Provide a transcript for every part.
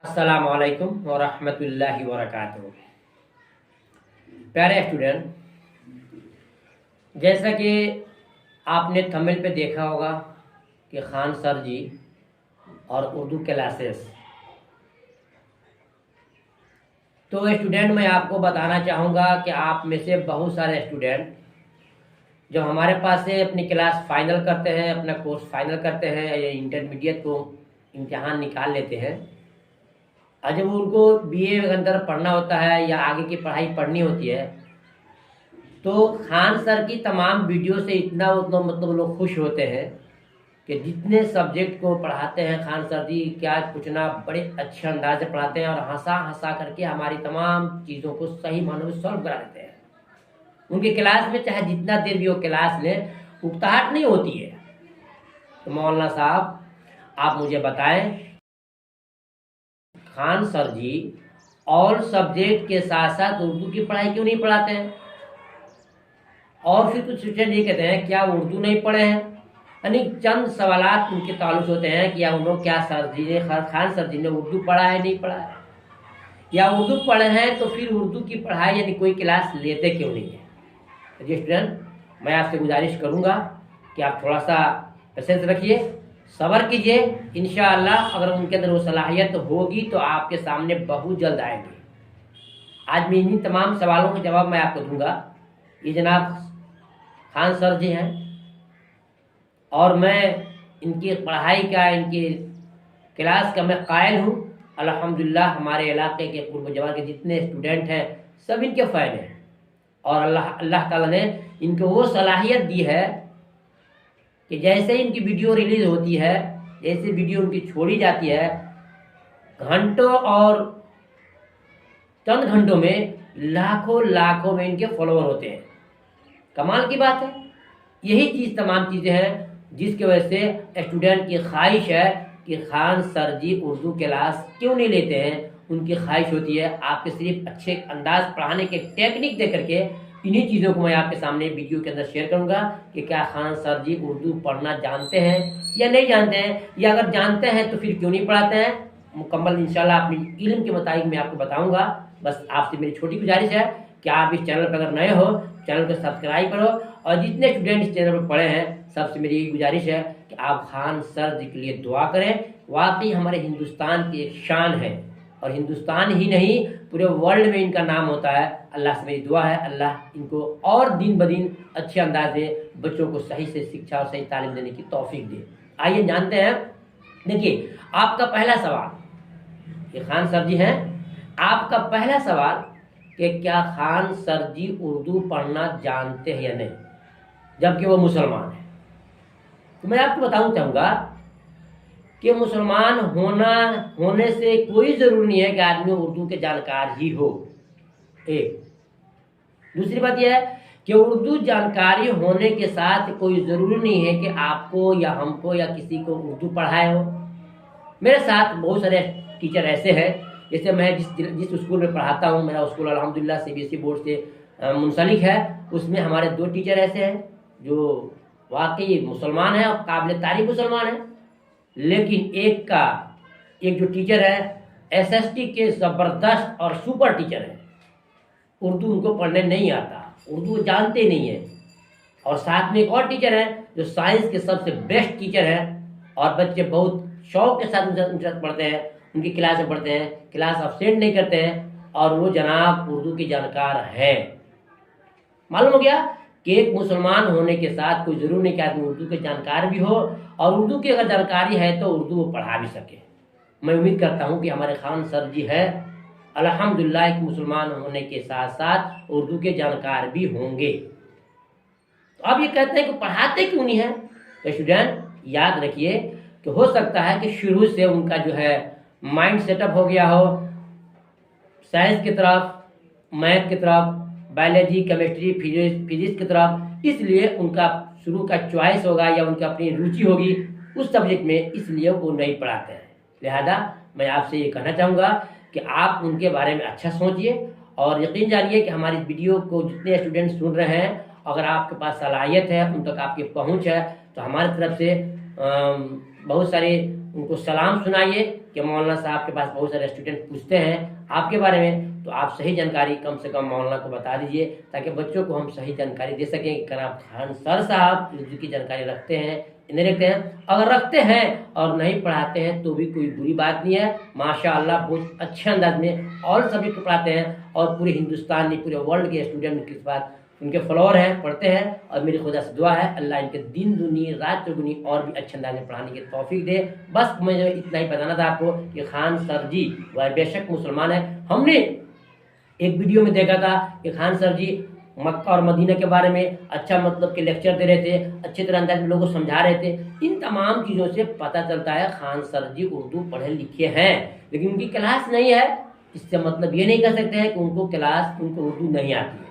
अस्सलाम वालेकुम व रहमतुल्लाहि व बरकातुहू। प्यारे स्टूडेंट, जैसा कि आपने थंबनेल पे देखा होगा कि खान सर जी और उर्दू क्लासेस। तो स्टूडेंट, मैं आपको बताना चाहूँगा कि आप में से बहुत सारे स्टूडेंट जो हमारे पास से अपनी क्लास फाइनल करते हैं, अपना कोर्स फाइनल करते हैं या इंटरमीडिएट को इम्तिहान निकाल लेते हैं, और जब उनको बीए के अंदर पढ़ना होता है या आगे की पढ़ाई पढ़नी होती है, तो खान सर की तमाम वीडियो से इतना उतना मतलब लोग खुश होते हैं कि जितने सब्जेक्ट को पढ़ाते हैं खान सर जी, क्या कुछ ना, बड़े अच्छे अंदाज से पढ़ाते हैं और हंसा हंसा करके हमारी तमाम चीज़ों को सही मानों में सॉल्व करा देते हैं। उनके क्लास में चाहे जितना देर भी हो क्लास में, उकताहट नहीं होती है। तो मौलाना साहब, आप मुझे बताएं, खान सर जी और सब्जेक्ट के साथ साथ उर्दू की पढ़ाई क्यों नहीं पढ़ाते हैं? और फिर कुछ स्टूडेंट ये कहते हैं क्या उर्दू नहीं पढ़े हैं, यानी चंद सवालात उनके ताल्लुक होते हैं कि या उन्होंने क्या सर जी ने, खान सर जी ने उर्दू पढ़ा है नहीं पढ़ा है, या उर्दू पढ़े हैं तो फिर उर्दू की पढ़ाई यानी कोई क्लास लेते क्यों नहीं है। तो जी स्टूडेंट, मैं आपसे गुजारिश करूँगा कि आप थोड़ा सा पेशेंस रखिए, सब्र कीजिए। इंशाअल्लाह अगर उनके अंदर वो सलाहियत होगी तो आपके सामने बहुत जल्द आएंगे। आज मैं इन्हीं तमाम सवालों के जवाब मैं आपको दूंगा। ये जनाब खान सर जी हैं और मैं इनकी पढ़ाई का, इनकी क्लास का मैं कायल हूँ। अल्हम्दुलिल्लाह हमारे इलाके के पूर्व जवान के जितने स्टूडेंट हैं सब इनके फ़ैन हैं, और अल्लाह ताला ने इनको वो सलाहियत दी है कि जैसे ही इनकी वीडियो रिलीज होती है, जैसे वीडियो उनकी छोड़ी जाती है, घंटों और चंद घंटों में लाखों लाखों में इनके फॉलोअर होते हैं। कमाल की बात है। यही चीज़, तमाम चीज़ें हैं जिसकी वजह से स्टूडेंट की ख्वाहिश है कि खान सर जी उर्दू क्लास क्यों नहीं लेते हैं। उनकी ख्वाहिश होती है आपके सिर्फ अच्छे अंदाज पढ़ाने के टेक्निक दे करके। इन्हीं चीज़ों को मैं आपके सामने वीडियो के अंदर शेयर करूंगा कि क्या खान सर जी उर्दू पढ़ना जानते हैं या नहीं जानते हैं, या अगर जानते हैं तो फिर क्यों नहीं पढ़ाते हैं। मुकम्मल इंशाल्लाह अपनी इल्म के मुताबिक मैं आपको बताऊंगा। बस आपसे मेरी छोटी गुजारिश है कि आप इस चैनल पर अगर नए हो, चैनल को सब्सक्राइब करो, और जितने स्टूडेंट इस चैनल पर पढ़े हैं सबसे मेरी यही गुजारिश है कि आप खान सर जी के लिए दुआ करें। वाकई हमारे हिंदुस्तान की एक शान है, और हिंदुस्तान ही नहीं पूरे वर्ल्ड में इनका नाम होता है। अल्लाह से मेरी दुआ है अल्लाह इनको और दिन ब दिन अच्छे अंदाज में बच्चों को सही से शिक्षा और सही तालीम देने की तौफीक दे। आइए जानते हैं। देखिए, आपका पहला सवाल, ये खान सर जी हैं, आपका पहला सवाल कि क्या खान सर जी उर्दू पढ़ना जानते हैं या नहीं, जबकि वो मुसलमान हैं। तो मैं आपको बताना चाहूँगा कि मुसलमान होने से कोई ज़रूरी नहीं है कि आदमी उर्दू के जानकार ही हो। एक दूसरी बात यह है कि उर्दू जानकारी होने के साथ कोई ज़रूरी नहीं है कि आपको या हमको या किसी को उर्दू पढ़ाए हो। मेरे साथ बहुत सारे टीचर ऐसे हैं, जैसे मैं जिस स्कूल में पढ़ाता हूँ, मेरा स्कूल अल्हम्दुलिल्लाह सीबीएसई बोर्ड से मुंसलिक है। उसमें हमारे 2 टीचर ऐसे हैं जो वाकई मुसलमान हैं और काबिल तारीफ मुसलमान हैं। लेकिन एक जो टीचर है एसएसटी के ज़बरदस्त और सुपर टीचर है, उर्दू उनको पढ़ने नहीं आता, उर्दू जानते नहीं है। और साथ में एक और टीचर है जो साइंस के सबसे बेस्ट टीचर हैं, और बच्चे बहुत शौक के साथ उनसे पढ़ते हैं, उनकी क्लास में पढ़ते हैं, क्लास अब्सेंट नहीं करते हैं, और वो जनाब उर्दू के जानकार हैं। मालूम हो गया कि एक मुसलमान होने के साथ कोई ज़रूर नहीं कि आदमी उर्दू के जानकार भी हो, और उर्दू की अगर जानकारी है तो उर्दू वो पढ़ा भी सके। मैं उम्मीद करता हूँ कि हमारे खान सर जी है अल्हम्दुलिल्लाह एक मुसलमान होने के साथ साथ उर्दू के जानकार भी होंगे। तो अब ये कहते हैं कि पढ़ाते क्यों नहीं है। तो स्टूडेंट याद रखिए कि हो सकता है कि शुरू से उनका जो है माइंड सेटअप हो गया हो साइंस की तरफ, मैथ की तरफ, बायोलॉजी, केमिस्ट्री, फिजिक्स की तरफ, इसलिए उनका शुरू का चॉइस होगा या उनकी अपनी रुचि होगी उस सब्जेक्ट में, इसलिए वो नहीं पढ़ाते हैं। लिहाजा मैं आपसे ये कहना चाहूँगा कि आप उनके बारे में अच्छा सोचिए, और यकीन जानिए कि हमारी वीडियो को जितने स्टूडेंट सुन रहे हैं, अगर आपके पास सलाहियत है, उन तक आपकी पहुँच है, तो हमारी तरफ से बहुत सारे उनको सलाम सुनाइए। कि मौलाना साहब के पास बहुत सारे स्टूडेंट पूछते हैं आपके बारे में, तो आप सही जानकारी कम से कम मौलाना को बता दीजिए, ताकि बच्चों को हम सही जानकारी दे सकें कि कनाब खान सर साहब उर्दू की जानकारी रखते हैं नहीं रखते हैं। अगर रखते हैं और नहीं पढ़ाते हैं तो भी कोई बुरी बात नहीं है, माशाअल्लाह बहुत अच्छे अंदाज में ऑल सब्जेक्ट पढ़ाते हैं, और पूरे हिंदुस्तान नहीं पूरे वर्ल्ड के स्टूडेंट के बाद उनके फॉलोअर हैं, पढ़ते हैं। और मेरी खुदा से दुआ है अल्लाह इनके दिन दुनी रात चौगुनी और भी अच्छे अंदाज में पढ़ाने की तौफीक दे। बस मुझे इतना ही बताना था आपको कि खान सर जी वह बेशक मुसलमान है। हमने एक वीडियो में देखा था कि खान सर जी मक्का और मदीना के बारे में अच्छा मतलब के लेक्चर दे रहे थे, अच्छे तरह अंदाज में लोगों को समझा रहे थे। इन तमाम चीज़ों से पता चलता है खान सर जी उर्दू पढ़े लिखे हैं, लेकिन उनकी क्लास नहीं है। इससे मतलब ये नहीं कह सकते हैं कि उनको उर्दू नहीं आती है।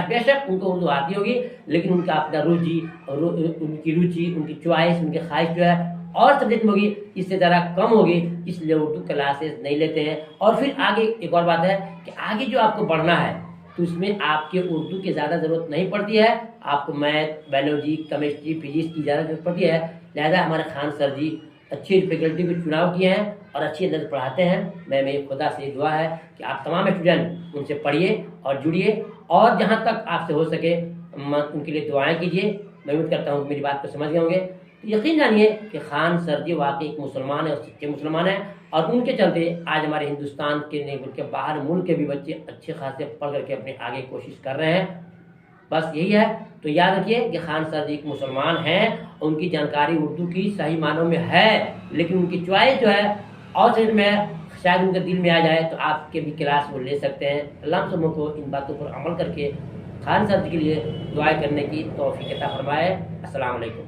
बेशक उनको उर्दू आती होगी, लेकिन उनका अपना उनकी रुचि, उनकी चॉइस, उनकी ख्वाहिश जो है और सब्जेक्ट में होगी, इससे ज़रा कम होगी, इसलिए उर्दू क्लासेस नहीं लेते हैं। और फिर आगे एक और बात है कि आगे जो आपको बढ़ना है तो उसमें आपके उर्दू की ज़्यादा ज़रूरत नहीं पड़ती है, आपको मैथ, बायोलॉजी, केमिस्ट्री, फिजिक्स की ज़्यादा जरूरत पड़ती है। लिहाजा हमारे खान सर जी अच्छी फैकल्टी को चुनाव किए हैं और अच्छी अंदर पढ़ाते हैं। मेरी खुदा से दुआ है कि आप तमाम स्टूडेंट उनसे पढ़िए और जुड़िए, और जहाँ तक आपसे हो सके उनके लिए दुआएं कीजिए। मैं उम्मीद करता हूँ कि मेरी बात को समझ गए होंगे। तो यकीन जानिए कि खान सर जी वाकई एक मुसलमान है और सच्चे मुसलमान हैं, और उनके चलते आज हमारे हिंदुस्तान के नहीं बल्कि बाहर मुल्क के भी बच्चे अच्छे खासे पढ़ करके अपने आगे कोशिश कर रहे हैं। बस यही है। तो याद रखिए कि खान सर जी एक मुसलमान हैं, उनकी जानकारी उर्दू की सही मानों में है, लेकिन उनकी चॉइस जो है और चीज में शायद उनके दिल में आ जाए तो आपके भी क्लास वो ले सकते हैं। अल्लाह हम सबों को इन बातों पर अमल करके खान सर जी के लिए दुआ करने की तौफीक अता फरमाए। अस्सलाम वालेकुम।